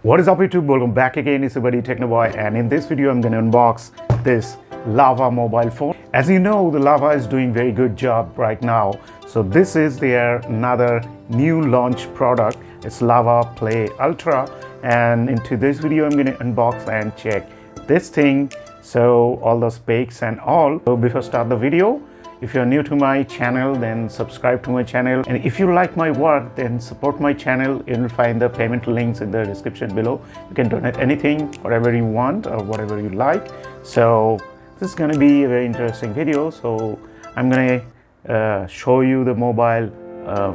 What is up YouTube? Welcome back again. It's your buddy Technoboy, and in this video I'm going to unbox this Lava mobile phone. As you know, the Lava is doing very good job right now. So this is their another new launch product. It's Lava Play Ultra, and in today's video I'm going to unbox and check this thing. So all the specs and all. So before start the video, if you're new to my channel, then subscribe to my channel, and if you like my work, then support my channel. You'll find the payment links in the description below. You can donate anything, whatever you want or whatever you like. So this is going to be a very interesting video. So I'm going to show you the mobile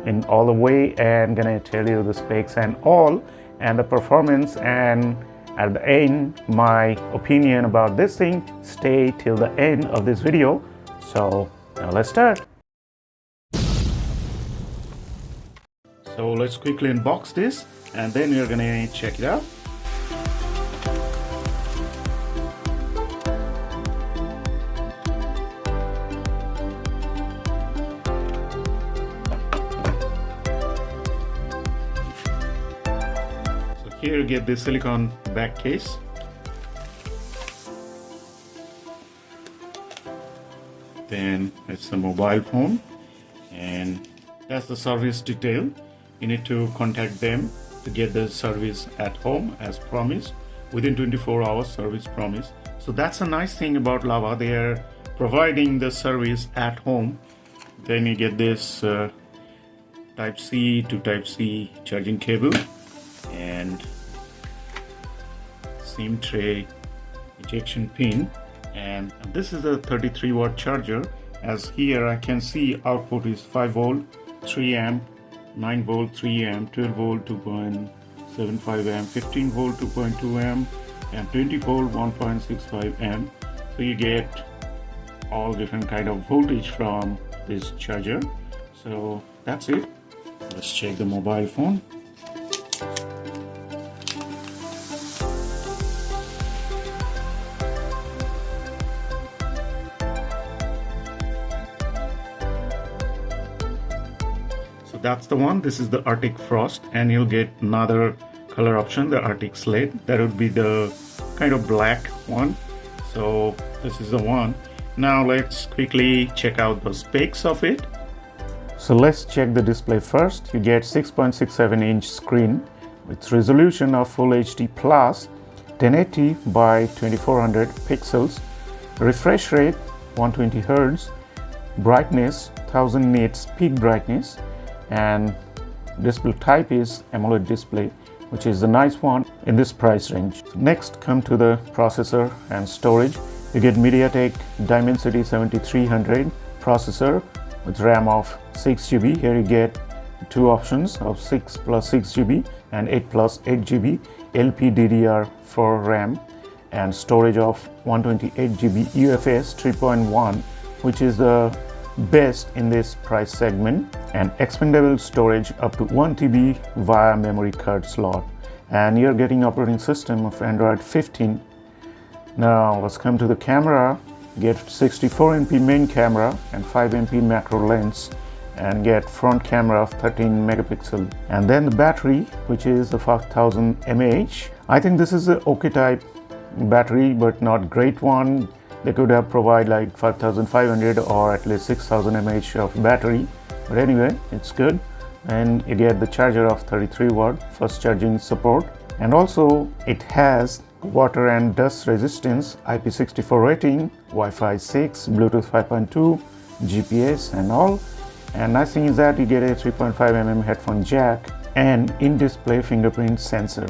in all the way, and going to tell you the specs and all, and the performance, and at the end my opinion about this thing. Stay till the end of this video. So now let's start. So let's quickly unbox this, and then we're gonna check it out. So here you get this silicone back case. Then it's the mobile phone, and that's the service detail. You need to contact them to get the service at home as promised, within 24 hours service promise. So that's a nice thing about Lava. They are providing the service at home. Then you get this type C to type C charging cable, and SIM tray ejection pin. And this is a 33 watt charger. As here I can see output is 5 volt 3 amp, 9 volt 3 amp, 12 volt 2.75 amp, 15 volt 2.2 amp, and 20 volt 1.65 amp. So you get all different kind of voltage from this charger. So that's it. Let's check the mobile phone. That's the one. This is the Arctic Frost, and you'll get another color option, the Arctic Slate. That would be the kind of black one. So this is the one. Now let's quickly check out the specs of it. So let's check the display first. You get 6.67 inch screen with resolution of Full HD plus 1080 by 2400 pixels, refresh rate 120 Hz, brightness 1000 nits peak brightness, and display type is AMOLED display, which is a nice one in this price range. Next, come to the processor and storage. You get MediaTek Dimensity 7300 processor with RAM of 6 GB. Here you get two options of 6 plus 6 GB and 8 plus 8 GB LPDDR4 RAM, and storage of 128 GB UFS 3.1, which is the best in this price segment, and expandable storage up to 1 TB via memory card slot, and you're getting operating system of Android 15. Now let's come to the camera. Get 64 MP main camera and 5 MP macro lens, and get front camera of 13 megapixel, and then the battery, which is the 5000 mAh. I think this is a okay type battery, but not great one. They could have provided like 5500 or at least 6000 mAh of battery, but anyway, it's good. And you get the charger of 33 watt, fast charging support, and also it has water and dust resistance, IP64 rating, Wi-Fi 6, Bluetooth 5.2, GPS and all. And nice thing is that you get a 3.5 mm headphone jack and in-display fingerprint sensor.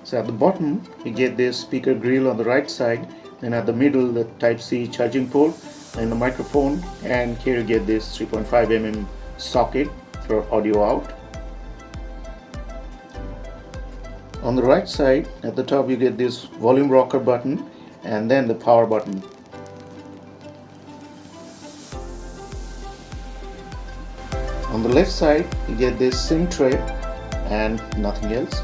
So at the bottom you get this speaker grill on the right side, then at the middle the type C charging port, then the microphone, and here you get this 3.5 mm socket for audio out. On the right side at the top you get this volume rocker button and then the power button. On the left side you get this SIM tray and nothing else.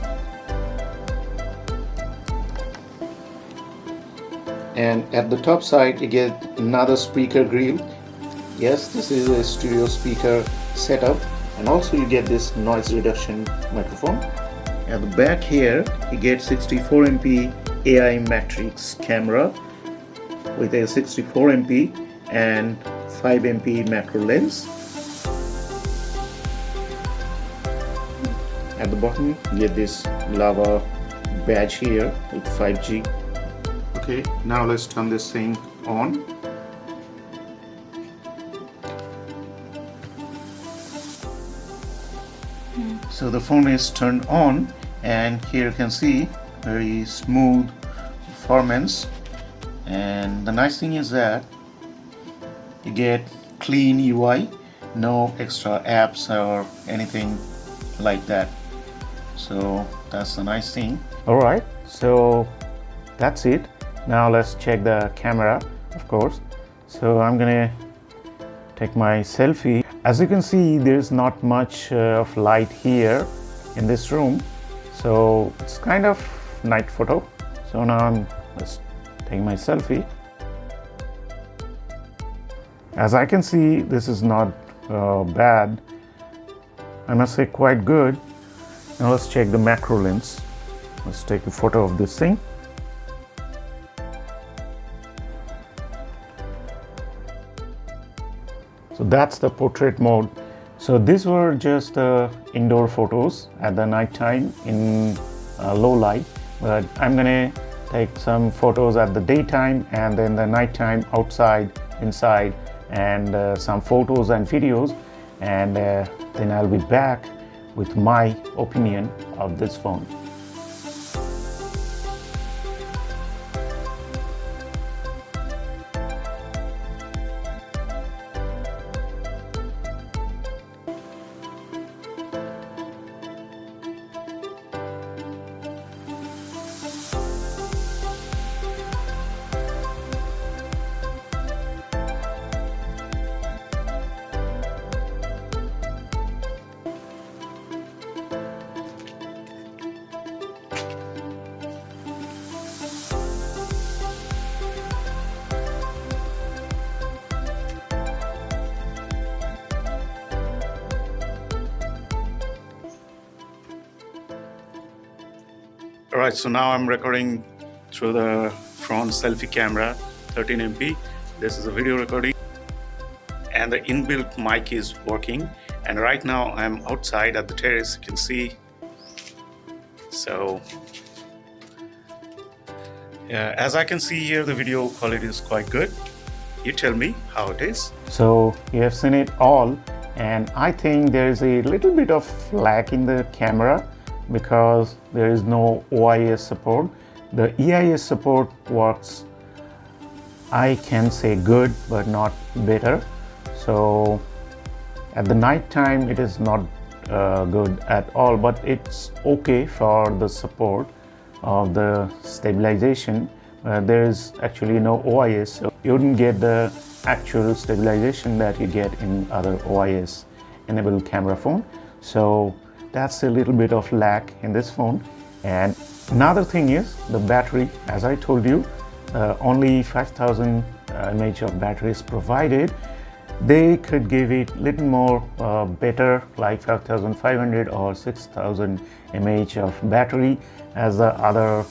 And at the top side you get another speaker grill. Yes, this is a stereo speaker setup, and also you get this noise reduction microphone. At the back here you get 64 MP AI matrix camera with a 64 MP and 5 MP macro lens. At the bottom you get this lava badge here with 5G. Okay, now let's turn this thing on. So the phone is turned on, and here you can see very smooth performance, and the nice thing is that you get clean UI, no extra apps or anything like that. So that's the nice thing. Alright, so that's it. Now let's check the camera, of course. So I'm gonna take my selfie. As you can see, there's not much of light here in this room, so it's kind of night photo. So now I'm just taking my selfie. As I can see, this is not bad. I must say quite good. Now let's check the macro lens. Let's take a photo of this thing. So that's the portrait mode. So these were just indoor photos at the night time in low light, but I'm gonna take some photos at the daytime and then the nighttime outside, inside, and some photos and videos, and then I'll be back with my opinion of this phone. Alright, so now I'm recording through the front selfie camera, 13 MP. This is a video recording, and the inbuilt mic is working. And right now I'm outside at the terrace, you can see. So as I can see here, the video quality is quite good. You tell me how it is. So you have seen it all, and I think there is a little bit of lag in the camera because there is no OIS support. The EIS support works, I can say good, but not better. So at the night time it is not good at all, but it's okay for the support of the stabilization. There is actually no OIS, so you wouldn't get the actual stabilization that you get in other OIS enabled camera phone. So that's a little bit of lag in this phone. And another thing is the battery. As I told you, only 5000 mAh of battery is provided. They could give it a little more better, like 5500 or 6000 mAh of battery, as the other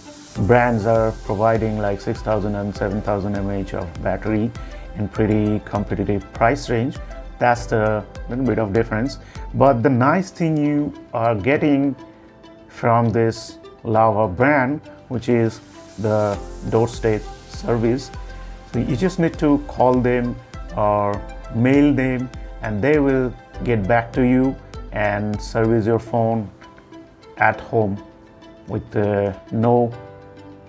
brands are providing like 6000 and 7000 mAh of battery in pretty competitive price range. That's the little bit of difference. But the nice thing you are getting from this Lava brand, which is the doorstep service. So you just need to call them or mail them, and they will get back to you and service your phone at home with no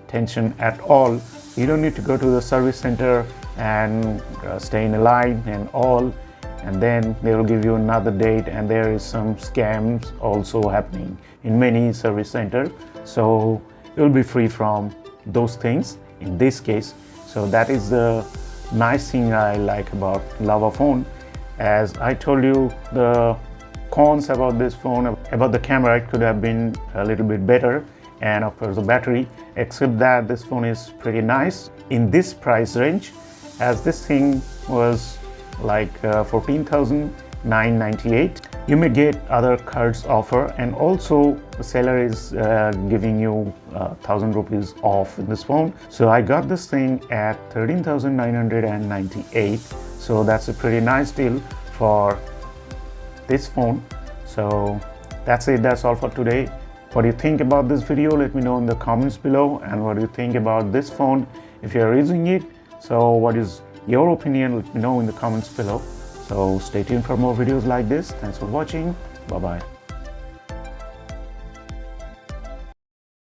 tension at all. You don't need to go to the service center and stay in a line and all. and then they will give you another date, and there is some scams also happening in many service centers, so you will be free from those things in this case. So that is the nice thing I like about Lava phone. As I told you, the cons about this phone, about the camera, it could have been a little bit better, and of course the battery, except that this phone is pretty nice in this price range, as this thing was like 14,998. You may get other cards offer, and also the seller is giving you 1,000 rupees off in this phone. So I got this thing at 13,998. So that's a pretty nice deal for this phone. So that's it, that's all for today. What do you think about this video? Let me know in the comments below. And what do you think about this phone if you're using it? So what is your opinion? Let me know in the comments below. So stay tuned for more videos like this. Thanks for watching. Bye bye.